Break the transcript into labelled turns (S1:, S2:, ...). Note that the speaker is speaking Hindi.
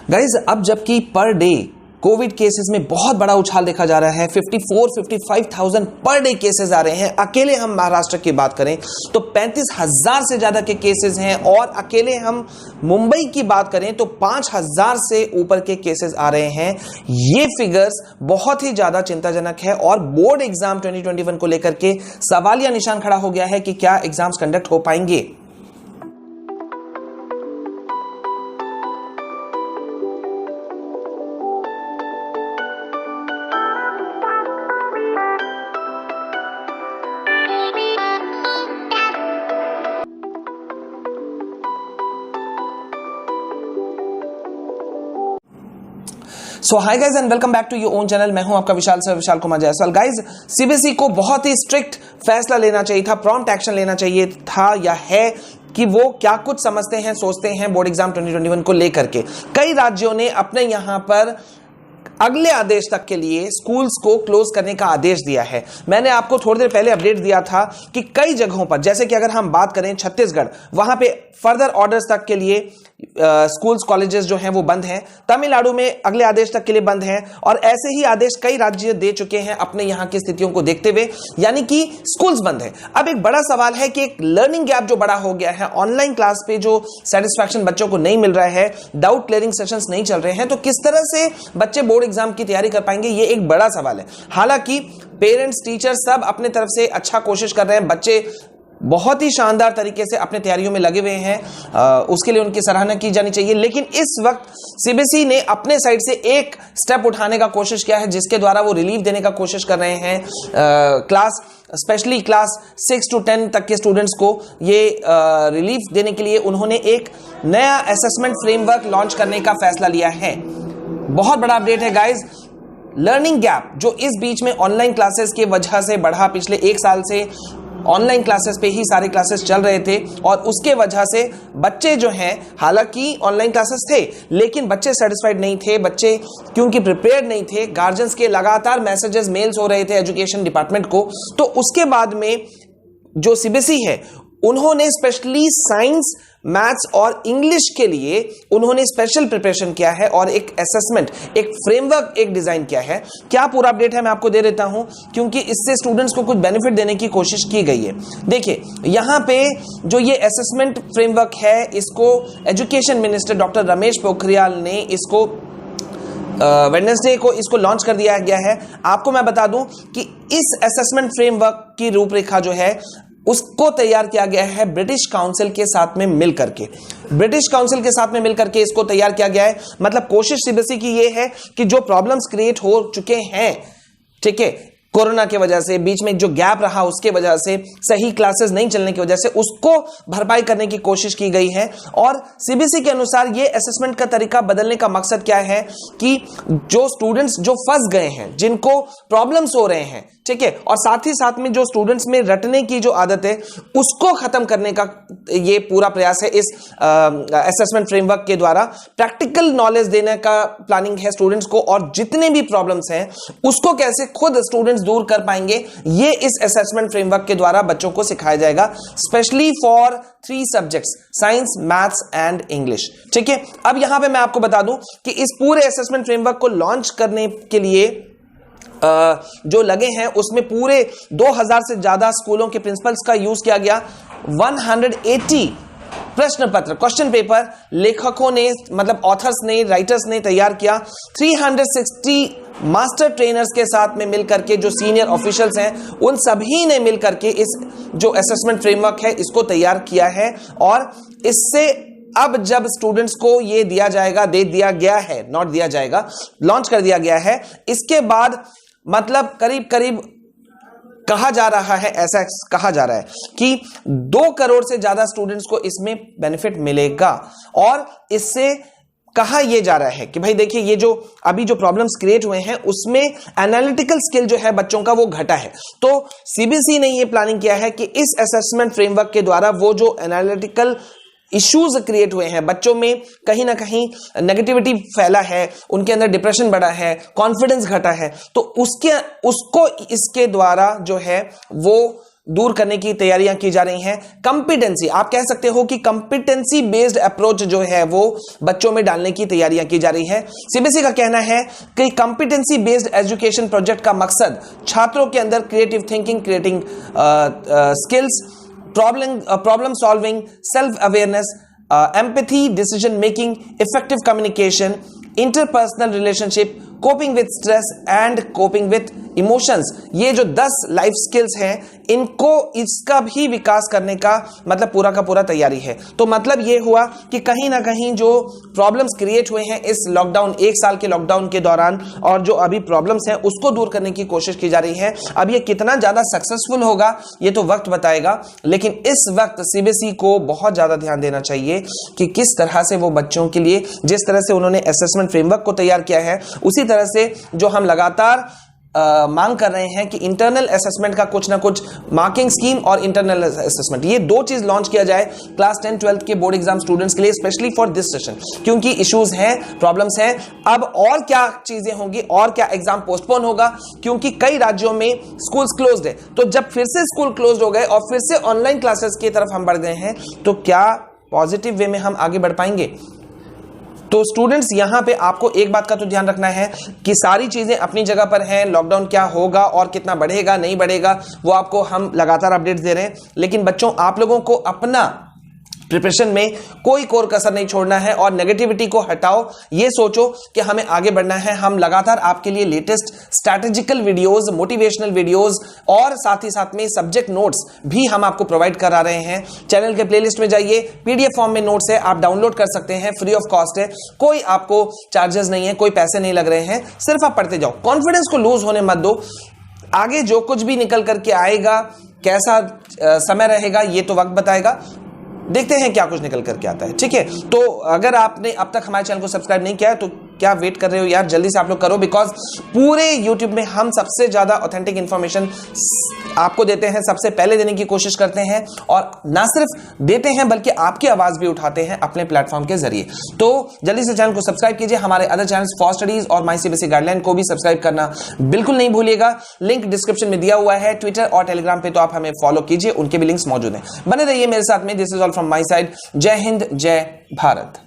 S1: गाइज अब जबकि पर डे कोविड केसेस में बहुत बड़ा उछाल देखा जा रहा है, 54-55,000 पर डे केसेस आ रहे हैं। अकेले हम महाराष्ट्र की बात करें तो 35,000 से ज्यादा के केसेस हैं, और अकेले हम मुंबई की बात करें तो 5,000 से ऊपर के केसेस आ रहे हैं। ये फिगर्स बहुत ही ज्यादा चिंताजनक है और बोर्ड एग्जाम 2021 को लेकर के सवालिया निशान खड़ा हो गया है कि क्या एग्जाम्स कंडक्ट हो पाएंगे। So hi guys and welcome back to your own channel. मैं हूं आपका विशाल कुमार जायसवाल। गाइज सीबीएसई को बहुत ही स्ट्रिक्ट फैसला लेना चाहिए था, प्रॉम्प्ट एक्शन लेना चाहिए था या है कि वो क्या कुछ समझते हैं, सोचते हैं बोर्ड एग्जाम 2021 को लेकर के। कई राज्यों ने अपने यहां पर अगले आदेश तक के लिए स्कूल्स को क्लोज करने का आदेश दिया है। मैंने आपको थोड़ी देर पहले अपडेट दिया था कि कई जगहों पर, जैसे कि अगर हम बात करें छत्तीसगढ़, वहां पे फर्दर ऑर्डर्स तक के लिए स्कूल्स कॉलेजेस जो हैं वो बंद हैं। तमिलनाडु में अगले आदेश तक के लिए बंद हैं, और ऐसे ही आदेश कई राज्य दे चुके हैं अपने यहां की स्थितियों को देखते हुए, यानी कि स्कूल्स बंद है। अब एक बड़ा सवाल है कि एक लर्निंग गैप जो बड़ा हो गया है, ऑनलाइन क्लास पे जो सेटिस्फैक्शन बच्चों को नहीं मिल रहा है, डाउट क्लियरिंग सेशंस नहीं चल रहे हैं, तो किस तरह से बच्चे बोर्ड एग्जाम की तैयारी कर पाएंगे, ये एक बड़ा सवाल है। हालांकि पेरेंट्स, टीचर्स सब अपने तरफ से अच्छा कोशिश कर रहे हैं, बच्चे बहुत ही शानदार तरीके से अपने तैयारियों में लगे हुए हैं, उसके लिए उनकी सराहना की जानी चाहिए। लेकिन इस वक्त सीबीएसई ने अपने साइड से एक स्टेप उठाने का कोशिश किया है, जिसके द्वारा वो रिलीफ देने का कोशिश कर रहे हैं क्लास, स्पेशली क्लास 6 to 10 तक के स्टूडेंट्स को। ये रिलीफ देने के लिए उन्होंने एक नया असेसमेंट फ्रेमवर्क लॉन्च करने का फैसला लिया है। बहुत बड़ा अपडेट है गाइज। लर्निंग गैप जो इस बीच में ऑनलाइन क्लासेस की वजह से बढ़ा, पिछले एक साल से ऑनलाइन क्लासेस पे ही सारे क्लासेस चल रहे थे, और उसके वजह से बच्चे जो हैं, हालांकि ऑनलाइन क्लासेस थे लेकिन बच्चे सेटिस्फाइड नहीं थे, बच्चे क्योंकि प्रिपेयर्ड नहीं थे। गार्जियंस के लगातार मैसेजेस, मेल्स हो रहे थे एजुकेशन डिपार्टमेंट को। तो उसके बाद में जो सीबीएसई है, उन्होंने स्पेशली साइंस, मैथ्स और इंग्लिश के लिए उन्होंने स्पेशल प्रिपरेशन किया है और एक असेसमेंट, एक फ्रेमवर्क एक डिजाइन किया है। क्या पूरा अपडेट है मैं आपको दे देता हूं, क्योंकि इससे स्टूडेंट्स को कुछ बेनिफिट देने की कोशिश की गई है। देखिए यहां पे जो ये असेसमेंट फ्रेमवर्क है, इसको education minister doctor Ramesh Pokhriyal ने इसको वेडनेसडे को इसको लॉन्च कर दिया गया है। आपको मैं बता दूं कि इस असेसमेंट फ्रेमवर्क की रूपरेखा जो है उसको तैयार किया गया है ब्रिटिश काउंसिल के साथ में मिलकर के। ब्रिटिश काउंसिल के साथ में मिलकर के इसको तैयार किया गया है। मतलब कोशिश सीबीएसई की ये है कि जो प्रॉब्लम्स क्रिएट हो चुके हैं, ठीक है, कोरोना की वजह से, बीच में जो गैप रहा उसके वजह से, सही क्लासेस नहीं चलने की वजह से, उसको भरपाई करने की कोशिश की गई है। और सीबीएसई के अनुसार ये असेसमेंट का तरीका बदलने का मकसद क्या है कि जो स्टूडेंट्स जो फंस गए हैं, जिनको प्रॉब्लम्स हो रहे हैं, ठीक है, और साथ ही साथ में जो स्टूडेंट्स में रटने की जो आदत है उसको खत्म करने का ये पूरा प्रयास है। इस असेसमेंट फ्रेमवर्क के द्वारा प्रैक्टिकल नॉलेज देने का प्लानिंग है स्टूडेंट्स को, और जितने भी प्रॉब्लम्स हैं उसको कैसे खुद स्टूडेंट्स दूर कर पाएंगे, ये इस असेसमेंट फ्रेमवर्क के द्वारा बच्चों को सिखाया जाएगा, specially for 3 subjects, science, maths and English. ठीक है, अब यहां पे मैं आपको बता दूं कि इस पूरे असेसमेंट फ्रेमवर्क को लॉन्च करने के लिए जो लगे हैं उसमें पूरे 2000 से ज्यादा स्कूलों के प्रिंसिपल्स का यूज किया गया। 180 प्रश्न पत्र, क्वेश्चन पेपर लेखकों ने, मतलब ऑथर्स ने, राइटर्स ने तैयार किया। 360 मास्टर ट्रेनर्स के साथ में मिलकर के, जो सीनियर ऑफिशियल्स हैं, उन सभी ने मिलकर के इस जो असेसमेंट फ्रेमवर्क है इसको तैयार किया है। और इससे अब जब स्टूडेंट्स को ये दिया जाएगा, दे दिया गया है, नॉट दिया जाएगा, लॉन्च कर दिया गया है, इसके बाद मतलब करीब करीब कहा जा रहा है, ऐसा कहा जा रहा है कि 2 करोड़ से ज्यादा स्टूडेंट्स को इसमें बेनिफिट मिलेगा। और इससे कहा यह जा रहा है कि भाई देखिए, ये जो अभी जो प्रॉब्लम्स क्रिएट हुए हैं उसमें एनालिटिकल स्किल जो है बच्चों का वो घटा है। तो सीबीएसई ने ये प्लानिंग किया है कि इस असेसमेंट फ्रेमवर्क के द्वारा वो जो एनालिटिकल इश्यूज क्रिएट हुए हैं, बच्चों में कहीं ना कहीं नेगेटिविटी फैला है, उनके अंदर डिप्रेशन बढ़ा है, कॉन्फिडेंस घटा है, तो उसको इसके द्वारा जो है वो दूर करने की तैयारियां की जा रही हैं। कंपिटेंसी, आप कह सकते हो कि कंपिटेंसी बेस्ड अप्रोच जो है वो बच्चों में डालने की तैयारियां की जा रही है। सीबीएसई का कहना है कि कंपिटेंसी बेस्ड एजुकेशन प्रोजेक्ट का मकसद छात्रों के अंदर creative thinking, creating skills, problem solving, self awareness, empathy, decision making, effective communication, interpersonal relationship, coping with stress and coping with emotions, ये जो 10 लाइफ स्किल्स हैं, इनको इसका भी विकास करने का मतलब पूरा का पूरा तैयारी है। तो मतलब ये हुआ कि कहीं ना कहीं जो प्रॉब्लम्स क्रिएट हुए हैं इस लॉकडाउन, 1 साल के लॉकडाउन के दौरान, और जो अभी प्रॉब्लम्स हैं उसको दूर करने की कोशिश की जा रही है। अब ये कितना ज्यादा सक्सेसफुल होगा ये तो वक्त बताएगा, लेकिन इस वक्त सीबीएसई को बहुत ज्यादा ध्यान देना चाहिए कि किस तरह से वो बच्चों के लिए, जिस तरह से उन्होंने असेसमेंट फ्रेमवर्क को तैयार किया है, उसी तरह से जो हम लगातार मांग कर रहे हैं कि इंटरनल असेसमेंट का कुछ ना कुछ मार्किंग स्कीम और इंटरनल असेसमेंट, ये 2 चीज लॉन्च किया जाए क्लास 10 12th के बोर्ड एग्जाम स्टूडेंट्स के लिए, स्पेशली फॉर दिस सेशन, क्योंकि इश्यूज हैं, प्रॉब्लम्स हैं। अब और क्या चीजें होंगी, और क्या एग्जाम पोस्टपोन होगा, क्योंकि कई राज्यों में स्कूल्स क्लोज्ड है। तो जब फिर से स्कूल क्लोज्ड हो गए और फिर से ऑनलाइन क्लासेस की तरफ हम बढ़ गए हैं, तो क्या पॉजिटिव वे में हम आगे बढ़ पाएंगे? तो स्टूडेंट्स, यहां पे आपको एक बात का तो ध्यान रखना है कि सारी चीजें अपनी जगह पर हैं। लॉकडाउन क्या होगा और कितना बढ़ेगा नहीं बढ़ेगा वो आपको हम लगातार अपडेट्स दे रहे हैं, लेकिन बच्चों, आप लोगों को अपना प्रिपरेशन में कोई कोर कसर नहीं छोड़ना है और नेगेटिविटी को हटाओ। ये सोचो कि हमें आगे बढ़ना है। हम लगातार आपके लिए latest strategical videos, motivational videos और साथ ही साथ में सब्जेक्ट नोट्स भी हम आपको प्रोवाइड करा रहे हैं। चैनल के प्लेलिस्ट में जाइए, पीडीएफ फॉर्म में नोट्स है, आप डाउनलोड कर सकते हैं, फ्री ऑफ कॉस्ट है, कोई आपको चार्जेस नहीं है, कोई पैसे नहीं लग रहे हैं, सिर्फ आप पढ़ते जाओ। कॉन्फिडेंस को लूज होने मत दो। आगे जो कुछ भी निकल करके आएगा, कैसा समय रहेगा ये तो वक्त बताएगा। देखते हैं क्या कुछ निकल करके आता है, ठीक है। तो अगर आपने अब तक हमारे चैनल को सब्सक्राइब नहीं किया है तो क्या वेट कर रहे हो यार, जल्दी से आप लोग करो, बिकॉज पूरे यूट्यूब में हम सबसे ज्यादा ऑथेंटिक इंफॉर्मेशन आपको देते हैं, सबसे पहले देने की कोशिश करते हैं, और ना सिर्फ देते हैं बल्कि आपकी आवाज भी उठाते हैं अपने प्लेटफॉर्म के जरिए। तो जल्दी से चैनल को सब्सक्राइब कीजिए। हमारे अदर चैनल्स फॉर स्टडीज और माई सीबीएसई गाइडलाइन को भी सब्सक्राइब करना बिल्कुल नहीं भूलिएगा। लिंक डिस्क्रिप्शन में दिया हुआ है। ट्विटर और टेलीग्राम पे तो आप हमें फॉलो कीजिए, उनके भी लिंक्स मौजूद हैं। बने रहिए मेरे साथ में। This is all from my side. जय हिंद, जय भारत।